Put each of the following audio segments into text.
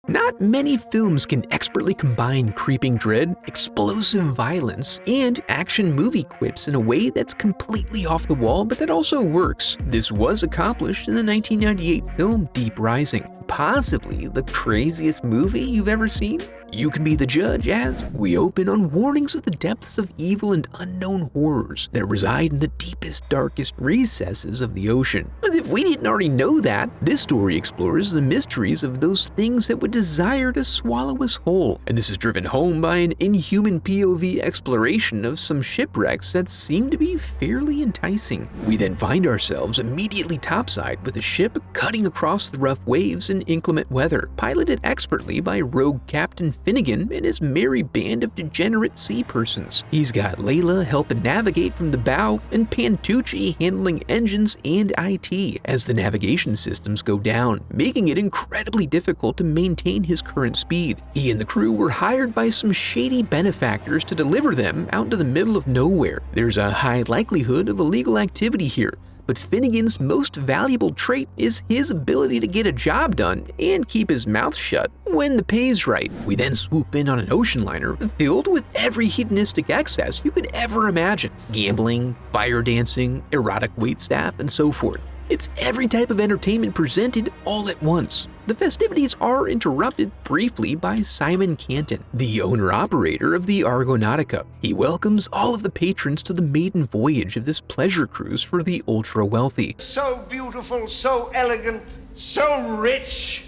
Not many films can expertly combine creeping dread, explosive violence, and action movie quips in a way that's completely off the wall but that also works. This was accomplished in the 1998 film Deep Rising, possibly the craziest movie you've ever seen. You can be the judge as we open on warnings of the depths of evil and unknown horrors that reside in the deepest, darkest recesses of the ocean. But if we didn't already know that, this story explores the mysteries of those things that would desire to swallow us whole. And this is driven home by an inhuman POV exploration of some shipwrecks that seem to be fairly enticing. We then find ourselves immediately topside with a ship cutting across the rough waves in inclement weather, piloted expertly by rogue Captain Finnegan and his merry band of degenerate sea persons. He's got Layla helping navigate from the bow and Pantucci handling engines and IT as the navigation systems go down, making it incredibly difficult to maintain his current speed. He and the crew were hired by some shady benefactors to deliver them out into the middle of nowhere. There's a high likelihood of illegal activity here, but Finnegan's most valuable trait is his ability to get a job done and keep his mouth shut when the pay's right. We then swoop in on an ocean liner filled with every hedonistic excess you could ever imagine. Gambling, fire dancing, erotic waitstaff, and so forth. It's every type of entertainment presented all at once. The festivities are interrupted briefly by Simon Canton, the owner-operator of the Argonautica. He welcomes all of the patrons to the maiden voyage of this pleasure cruise for the ultra-wealthy. So beautiful, so elegant, so rich.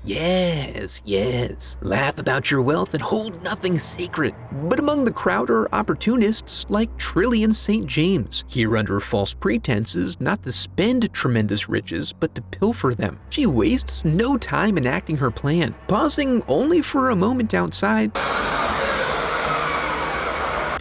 Yes. Laugh about your wealth and hold nothing sacred. But among the crowd are opportunists like Trillian St. James, here under false pretenses not to spend tremendous riches but to pilfer them. She wastes no time enacting her plan, pausing only for a moment outside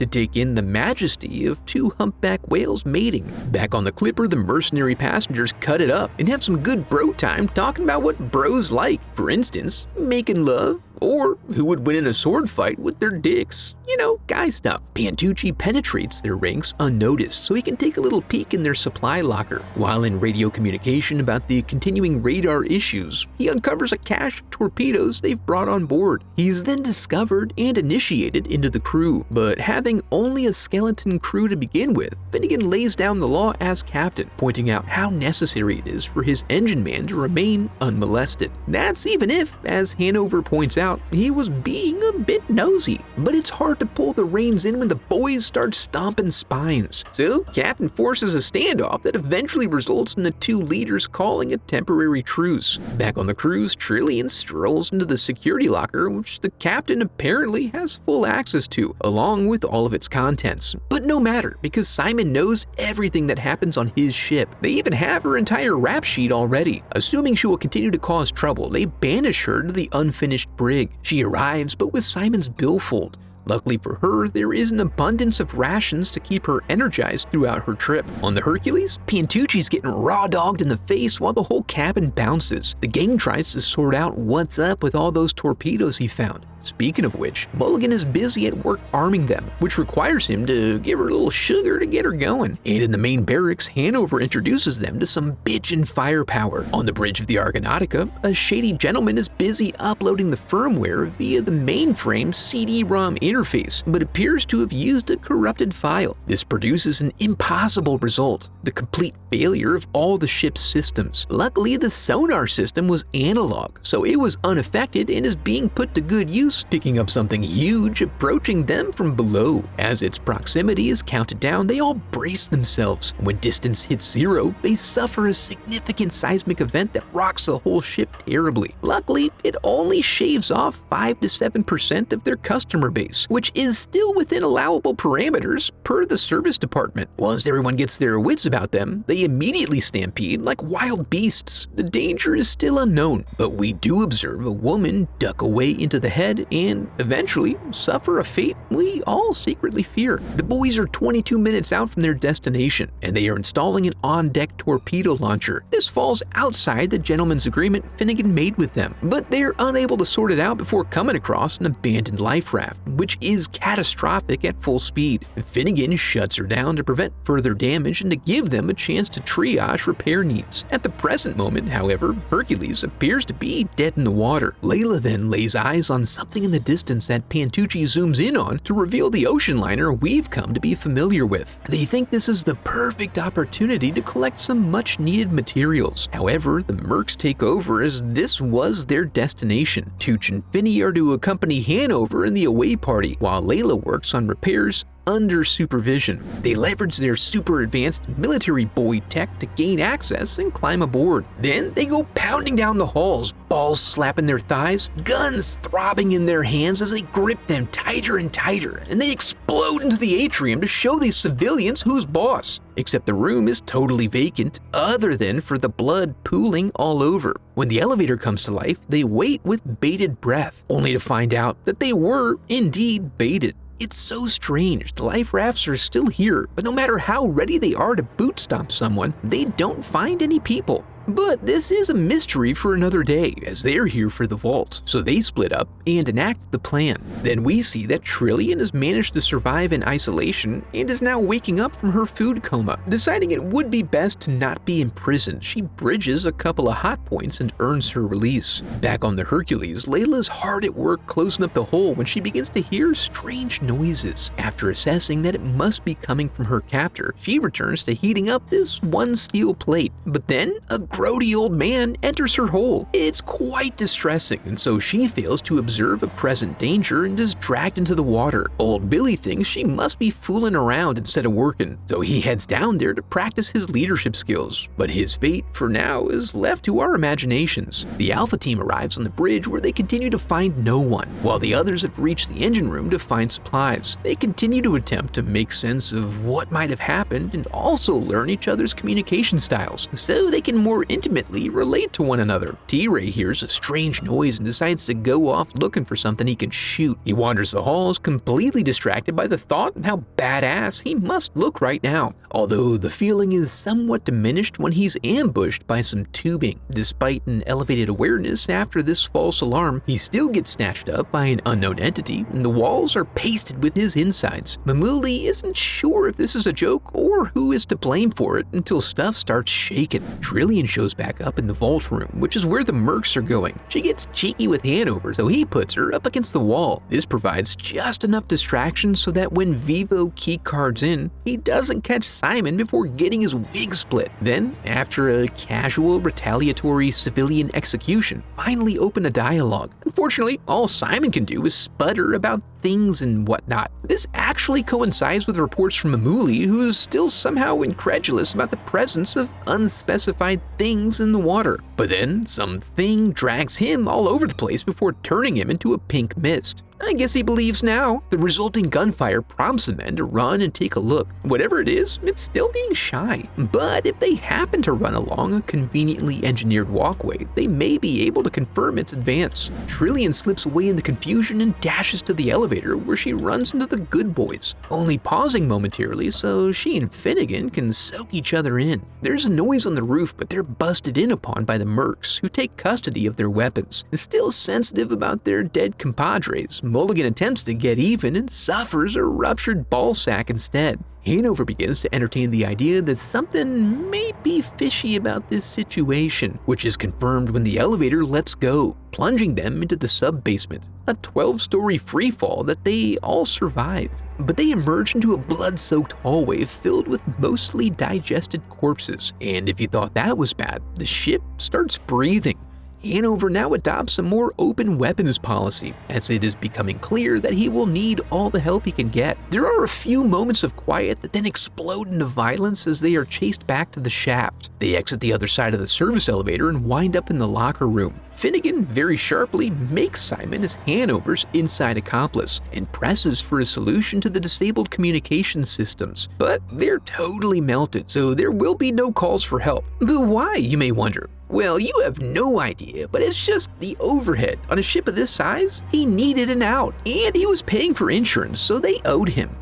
to take in the majesty of two humpback whales mating. Back on the clipper, the mercenary passengers cut it up and have some good bro time talking about what bros like. For instance, making love, or who would win in a sword fight with their dicks. You know, guy stuff. Pantucci penetrates their ranks unnoticed so he can take a little peek in their supply locker. While in radio communication about the continuing radar issues, he uncovers a cache of torpedoes they've brought on board. He's then discovered and initiated into the crew, but having only a skeleton crew to begin with, Finnegan lays down the law as captain, pointing out how necessary it is for his engine man to remain unmolested. That's even if, as Hanover points out, he was being a bit nosy. But it's hard to pull the reins in when the boys start stomping spines. So Captain forces a standoff that eventually results in the two leaders calling a temporary truce. Back on the cruise, Trillian strolls into the security locker, which the captain apparently has full access to, along with all of its contents. But no matter, because Simon knows everything that happens on his ship. They even have her entire rap sheet already. Assuming she will continue to cause trouble, they banish her to the unfinished brig. She arrives, but with Simon's billfold. Luckily for her, there is an abundance of rations to keep her energized throughout her trip. On the Hercules, Pantucci's getting raw-dogged in the face while the whole cabin bounces. The gang tries to sort out what's up with all those torpedoes he found. Speaking of which, Mulligan is busy at work arming them, which requires him to give her a little sugar to get her going. And in the main barracks, Hanover introduces them to some bitchin' firepower. On the bridge of the Argonautica, a shady gentleman is busy uploading the firmware via the mainframe CD-ROM interface, but appears to have used a corrupted file. This produces an impossible result, the complete failure of all the ship's systems. Luckily, the sonar system was analog, so it was unaffected and is being put to good use, picking up something huge approaching them from below. As its proximity is counted down, they all brace themselves. When distance hits zero, they suffer a significant seismic event that rocks the whole ship terribly. Luckily, it only shaves off 5 to 7% of their customer base, which is still within allowable parameters per the service department. Once everyone gets their wits about them, they immediately stampede like wild beasts. The danger is still unknown, but we do observe a woman duck away into the head and eventually suffer a fate we all secretly fear. The boys are 22 minutes out from their destination, and they are installing an on-deck torpedo launcher. This falls outside the gentleman's agreement Finnegan made with them, but they're unable to sort it out before coming across an abandoned life raft, which is catastrophic at full speed. Finnegan shuts her down to prevent further damage and to give give them a chance to triage repair needs. At the present moment, however, Hercules appears to be dead in the water. Layla then lays eyes on something in the distance that Pantucci zooms in on to reveal the ocean liner we've come to be familiar with. They think this is the perfect opportunity to collect some much-needed materials. However, the Mercs take over as this was their destination. Tooch and Finney are to accompany Hanover in the away party, while Layla works on repairs under supervision. They leverage their super advanced military buoy tech to gain access and climb aboard. Then they go pounding down the halls, balls slapping their thighs, guns throbbing in their hands as they grip them tighter and tighter, and they explode into the atrium to show these civilians who's boss. Except the room is totally vacant, other than for the blood pooling all over. When the elevator comes to life, they wait with bated breath, only to find out that they were indeed baited. It's so strange, the life rafts are still here, but no matter how ready they are to boot stomp someone, they don't find any people. But this is a mystery for another day, as they're here for the vault, so they split up and enact the plan. Then we see that Trillian has managed to survive in isolation and is now waking up from her food coma. Deciding it would be best to not be imprisoned, she bridges a couple of hot points and earns her release. Back on the Hercules, Layla's hard at work closing up the hole when she begins to hear strange noises. After assessing that it must be coming from her captor, she returns to heating up this one steel plate. But then, a grody old man enters her hole. It's quite distressing, and so she fails to observe a present danger and is dragged into the water. Old Billy thinks she must be fooling around instead of working, so he heads down there to practice his leadership skills. But his fate, for now, is left to our imaginations. The Alpha team arrives on the bridge where they continue to find no one, while the others have reached the engine room to find supplies. They continue to attempt to make sense of what might have happened and also learn each other's communication styles, so they can more intimately relate to one another. T-Ray hears a strange noise and decides to go off looking for something he can shoot. He wanders the halls, completely distracted by the thought of how badass he must look right now, although the feeling is somewhat diminished when he's ambushed by some tubing. Despite an elevated awareness after this false alarm, he still gets snatched up by an unknown entity, and the walls are pasted with his insides. Mamuli isn't sure if this is a joke or who is to blame for it until stuff starts shaking. Trillian shows back up in the vault room, which is where the Mercs are going. She gets cheeky with Hanover, so he puts her up against the wall. This provides just enough distraction so that when Vivo keycards in, he doesn't catch Simon before getting his wig split. Then, after a casual retaliatory civilian execution, finally open a dialogue. Unfortunately, all Simon can do is sputter about things and whatnot. This actually coincides with reports from Mamuli, who is still somehow incredulous about the presence of unspecified things in the water. But then, something drags him all over the place before turning him into a pink mist. I guess he believes now. The resulting gunfire prompts the men to run and take a look. Whatever it is, it's still being shy. But if they happen to run along a conveniently engineered walkway, they may be able to confirm its advance. Trillian slips away in the confusion and dashes to the elevator, where she runs into the good boys, only pausing momentarily so she and Finnegan can soak each other in. There's a noise on the roof, but they're busted in upon by the Mercs, who take custody of their weapons. Still sensitive about their dead compadres, Mulligan attempts to get even and suffers a ruptured ball sack instead. Hanover begins to entertain the idea that something may be fishy about this situation, which is confirmed when the elevator lets go, plunging them into the sub-basement, a 12-story freefall that they all survive. But they emerge into a blood-soaked hallway filled with mostly digested corpses, and if you thought that was bad, the ship starts breathing. Hanover now adopts a more open weapons policy, as it is becoming clear that he will need all the help he can get. There are a few moments of quiet that then explode into violence as they are chased back to the shaft. They exit the other side of the service elevator and wind up in the locker room. Finnegan very sharply makes Simon as Hanover's inside accomplice and presses for a solution to the disabled communication systems. But they're totally melted, so there will be no calls for help. But why, you may wonder? Well, you have no idea, but it's just the overhead. On a ship of this size, he needed an out, and he was paying for insurance, so they owed him.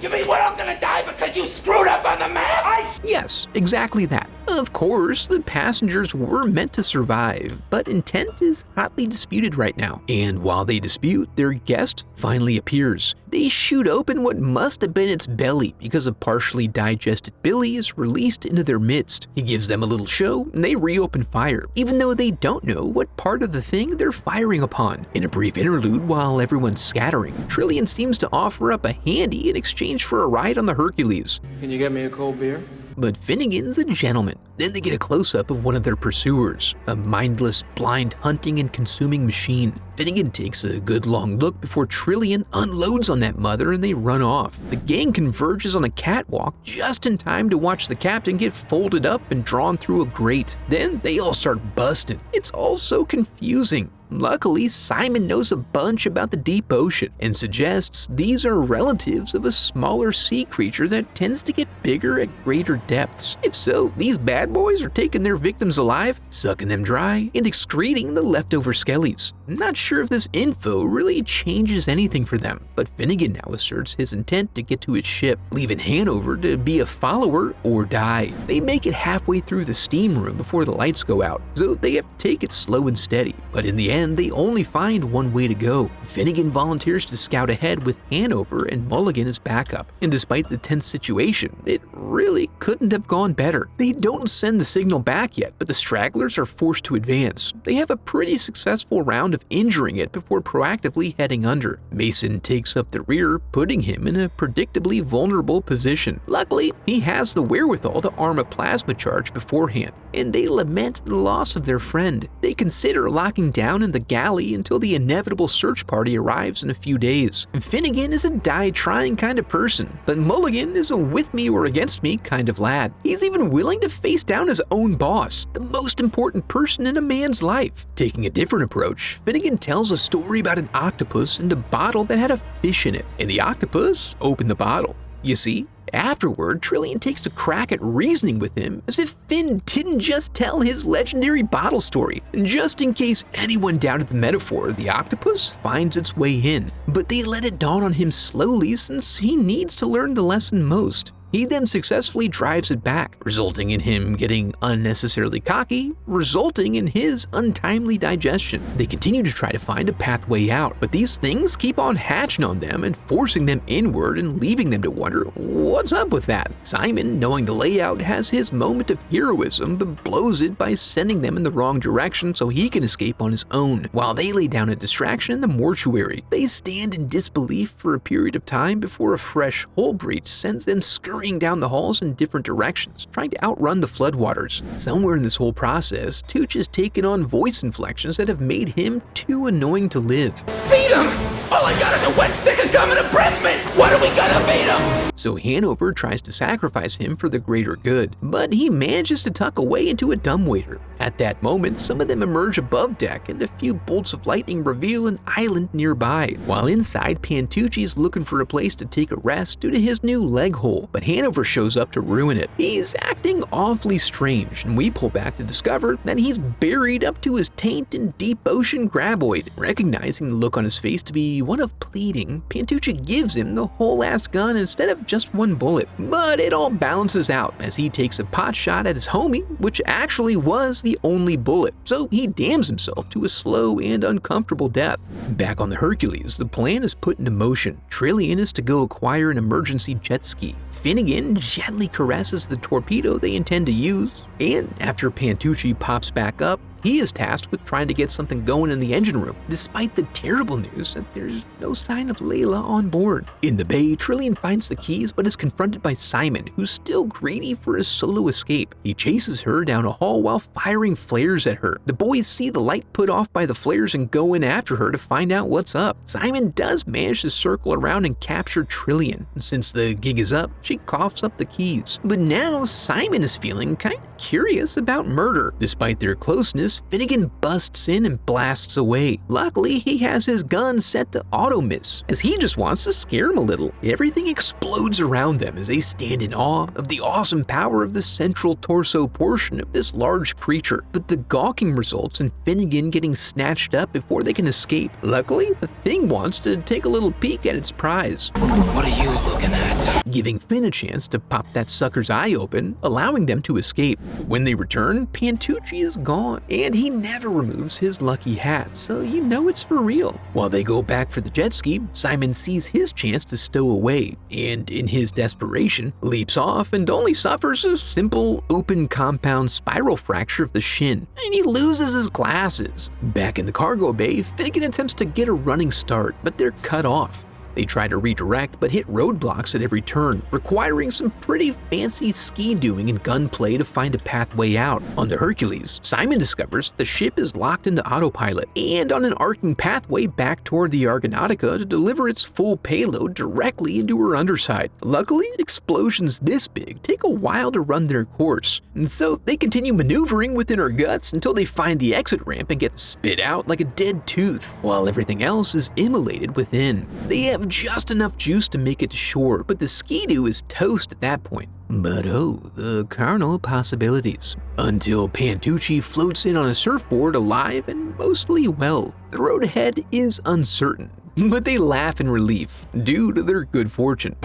You mean we're all gonna die because you screwed up on the map? Yes, exactly that. Of course, the passengers were meant to survive, but intent is hotly disputed right now. And while they dispute, their guest finally appears. They shoot open what must have been its belly because a partially digested Billy is released into their midst. He gives them a little show and they reopen fire, even though they don't know what part of the thing they're firing upon. In a brief interlude while everyone's scattering, Trillian seems to offer up a handy in exchange for a ride on the Hercules. Can you get me a cold beer? But Finnegan's a gentleman. Then they get a close-up of one of their pursuers, a mindless, blind hunting and consuming machine. Finnegan takes a good long look before Trillian unloads on that mother and they run off. The gang converges on a catwalk just in time to watch the captain get folded up and drawn through a grate. Then they all start busting. It's all so confusing. Luckily, Simon knows a bunch about the deep ocean and suggests these are relatives of a smaller sea creature that tends to get bigger at greater depths. If so, these bad boys are taking their victims alive, sucking them dry, and excreting the leftover skellies. I'm not sure if this info really changes anything for them, but Finnegan now asserts his intent to get to his ship, leaving Hanover to be a follower or die. They make it halfway through the steam room before the lights go out, so they have to take it slow and steady, but in the end, they only find one way to go. Finnegan volunteers to scout ahead with Hanover and Mulligan as backup, and despite the tense situation, it really couldn't have gone better. They don't send the signal back yet, but the stragglers are forced to advance. They have a pretty successful round of injuring it before proactively heading under. Mason takes up the rear, putting him in a predictably vulnerable position. Luckily, he has the wherewithal to arm a plasma charge beforehand, and they lament the loss of their friend. They consider locking down in the galley until the inevitable search party arrives in a few days. Finnegan is a die-trying kind of person, but Mulligan is a with me or against me kind of lad. He's even willing to face down his own boss, the most important person in a man's life. Taking a different approach, Finnegan tells a story about an octopus and a bottle that had a fish in it, and the octopus opened the bottle. You see? Afterward, Trillian takes a crack at reasoning with him as if Finn didn't just tell his legendary bottle story. And just in case anyone doubted the metaphor, the octopus finds its way in, but they let it dawn on him slowly since he needs to learn the lesson most. He then successfully drives it back, resulting in him getting unnecessarily cocky, resulting in his untimely digestion. They continue to try to find a pathway out, but these things keep on hatching on them and forcing them inward and leaving them to wonder what's up with that. Simon, knowing the layout, has his moment of heroism but blows it by sending them in the wrong direction so he can escape on his own. While they lay down a distraction in the mortuary, they stand in disbelief for a period of time before a fresh hole breach sends them scurrying down the halls in different directions, trying to outrun the floodwaters. Somewhere in this whole process, Tooch has taken on voice inflections that have made him too annoying to live. Feed him! All I got is a wet stick of gum and a breath mint! What are we gonna feed him? So Hanover tries to sacrifice him for the greater good, but he manages to tuck away into a dumbwaiter. At that moment, some of them emerge above deck and a few bolts of lightning reveal an island nearby. While inside, Pantucci's looking for a place to take a rest due to his new leg hole, but Hanover shows up to ruin it. He's acting awfully strange, and we pull back to discover that he's buried up to his taint in deep ocean graboid. Recognizing the look on his face to be one of pleading, Pantucci gives him the whole-ass gun instead of just one bullet. But it all balances out as he takes a pot shot at his homie, which actually was the only bullet, so he damns himself to a slow and uncomfortable death. Back on the Hercules, the plan is put into motion. Trillian is to go acquire an emergency jet ski. Finnegan gently caresses the torpedo they intend to use, and after Pantucci pops back up, he is tasked with trying to get something going in the engine room, despite the terrible news that there's no sign of Layla on board. In the bay, Trillian finds the keys but is confronted by Simon, who's still greedy for a solo escape. He chases her down a hall while firing flares at her. The boys see the light put off by the flares and go in after her to find out what's up. Simon does manage to circle around and capture Trillian. Since the gig is up, she coughs up the keys. But now Simon is feeling kind of curious about murder. Despite their closeness, Finnegan busts in and blasts away. Luckily, he has his gun set to auto miss, as he just wants to scare him a little. Everything explodes around them as they stand in awe of the awesome power of the central torso portion of this large creature. But the gawking results in Finnegan getting snatched up before they can escape. Luckily, the thing wants to take a little peek at its prize. What are you looking at? giving Finn a chance to pop that sucker's eye open, allowing them to escape. When they return, Pantucci is gone, and he never removes his lucky hat, so you know it's for real. While they go back for the jet ski, Simon sees his chance to stow away, and in his desperation, leaps off and only suffers a simple open compound spiral fracture of the shin, and he loses his glasses. Back in the cargo bay, Finnegan attempts to get a running start, but they're cut off. They try to redirect but hit roadblocks at every turn, requiring some pretty fancy ski-doing and gunplay to find a pathway out. On the Hercules, Simon discovers the ship is locked into autopilot and on an arcing pathway back toward the Argonautica to deliver its full payload directly into her underside. Luckily, explosions this big take a while to run their course, and so they continue maneuvering within her guts until they find the exit ramp and get spit out like a dead tooth, while everything else is immolated within. They have just enough juice to make it to shore, but the Ski-Doo is toast at that point. But oh, the carnal possibilities. Until Pantucci floats in on a surfboard alive and mostly well. The road ahead is uncertain, but they laugh in relief due to their good fortune.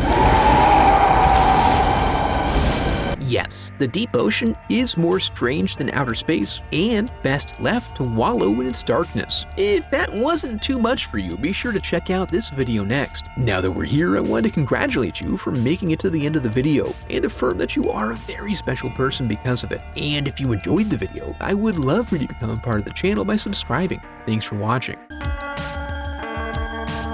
Yes, the deep ocean is more strange than outer space and best left to wallow in its darkness. If that wasn't too much for you, be sure to check out this video next. Now that we're here, I want to congratulate you for making it to the end of the video and affirm that you are a very special person because of it. And if you enjoyed the video, I would love for you to become a part of the channel by subscribing. Thanks for watching.